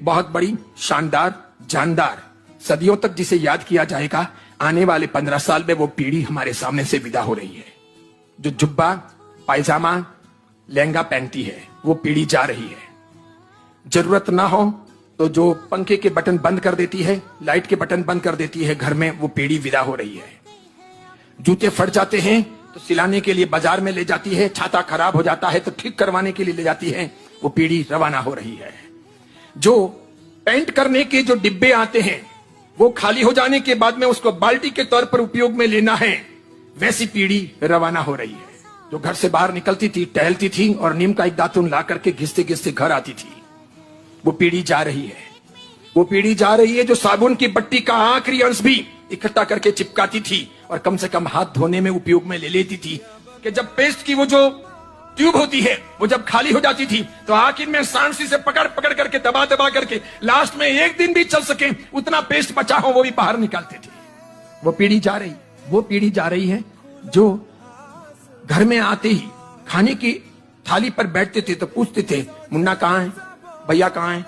बहुत बड़ी, शानदार, जानदार, सदियों तक जिसे याद किया जाएगा। आने वाले 15 साल में वो पीढ़ी हमारे सामने से विदा हो रही है। जो जुब्बा, पायजामा, लहंगा पहनती है, वो पीढ़ी जा रही है। जरूरत ना हो तो जो पंखे के बटन बंद कर देती है, लाइट के बटन बंद कर देती है घर में, वो पीढ़ी विदा हो रही है। जूते फट जाते हैं तो सिलाने के लिए बाजार में ले जाती है। छाता खराब हो जाता है तो ठीक करवाने के लिए ले जाती है। वो पीढ़ी रवाना हो रही है। जो पेंट करने के जो डिब्बे आते हैं, वो खाली हो जाने के बाद में उसको बाल्टी के तौर पर उपयोग में लेना है, वैसी पीढ़ी रवाना हो रही है। जो घर से बाहर निकलती थी, टहलती थी और नीम का एक दातुन ला करके घिसते घिसते घर आती थी, वो पीढ़ी जा रही है। वो पीढ़ी जा रही है जो साबुन की बट्टी का आखिरी अंश भी इकट्ठा करके चिपकाती थी और कम से कम हाथ धोने में उपयोग में ले लेती थी। कि जब पेस्ट की वो जो ट्यूब होती है, वो जब खाली हो जाती थी तो आखिर में सांसी से पकड़ पकड़ करके, दबा दबा करके, लास्ट में एक दिन भी चल सके उतना पेस्ट बचा हो वो भी बाहर निकालते थे। वो पीढ़ी जा रही है जो घर में आते ही खाने की थाली पर बैठते थे तो पूछते थे, मुन्ना कहाँ है, भैया कहाँ है,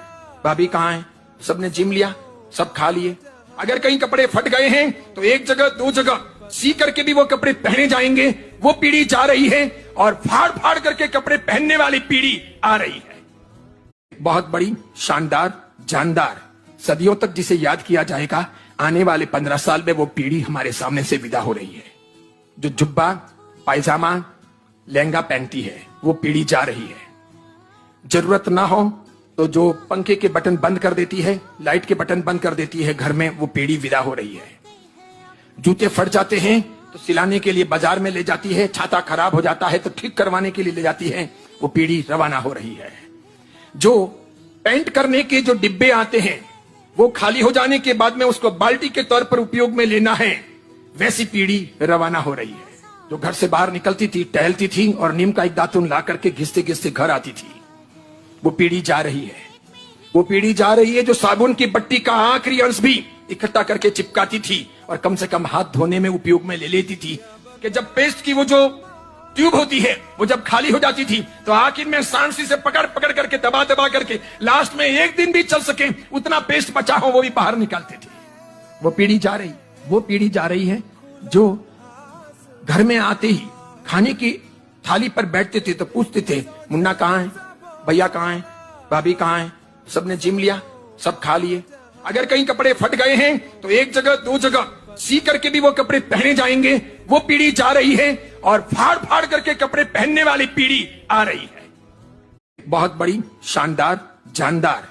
भाभी कहाँ है। सबने जिम लिया, सब खा लिए। अगर कहीं कपड़े फट गए हैं तो एक जगह दो जगह सी करके भी वो कपड़े पहने जाएंगे। वो पीढ़ी जा रही है और फाड़ फाड़ करके कपड़े पहनने वाली पीढ़ी आ रही है। बहुत बड़ी, शानदार, जानदार, सदियों तक जिसे याद किया जाएगा। आने वाले 15 साल में वो पीढ़ी हमारे सामने से विदा हो रही है। जो जुब्बा, पायजामा, लहंगा पहनती है, वो पीढ़ी जा रही है। जरूरत ना हो तो जो पंखे के बटन बंद कर देती है, लाइट के बटन बंद कर देती है घर में, वो पीढ़ी विदा हो रही है। जूते फट जाते हैं तो सिलाने के लिए बाजार में ले जाती है। छाता खराब हो जाता है तो ठीक करवाने के लिए ले जाती है। वो पीढ़ी रवाना हो रही है। जो पेंट करने के जो डिब्बे आते हैं, वो खाली हो जाने के बाद में उसको बाल्टी के तौर पर उपयोग में लेना है, वैसी पीढ़ी रवाना हो रही है। जो घर से बाहर निकलती थी, टहलती थी और नीम का एक दातुन ला करके घिसते घिसते घर आती थी, वो पीढ़ी जा रही है। वो पीढ़ी जा रही है जो साबुन की बट्टी का आखिरी अंश भी इकट्ठा करके चिपकाती थी और कम से कम हाथ धोने में उपयोग में ले लेती थी। कि जब पेस्ट की वो जो ट्यूब होती है, वो जब खाली हो जाती थी तो आखिर में सांसी से पकड़ पकड़ करके, दबा दबा करके, लास्ट में एक दिन भी चल सके उतना पेस्ट बचा हो वो भी बाहर निकालते थे। वो पीढ़ी जा रही है जो घर में आते ही खाने की थाली पर बैठते थे तो पूछते थे, मुन्ना कहाँ है, भैया कहाँ है, भाभी कहाँ है। सबने जिम लिया, सब खा लिए। अगर कहीं कपड़े फट गए हैं तो एक जगह दो जगह सी करके भी वो कपड़े पहने जाएंगे। वो पीढ़ी जा रही है और फाड़ फाड़ करके कपड़े पहनने वाली पीढ़ी आ रही है। बहुत बड़ी, शानदार, जानदार,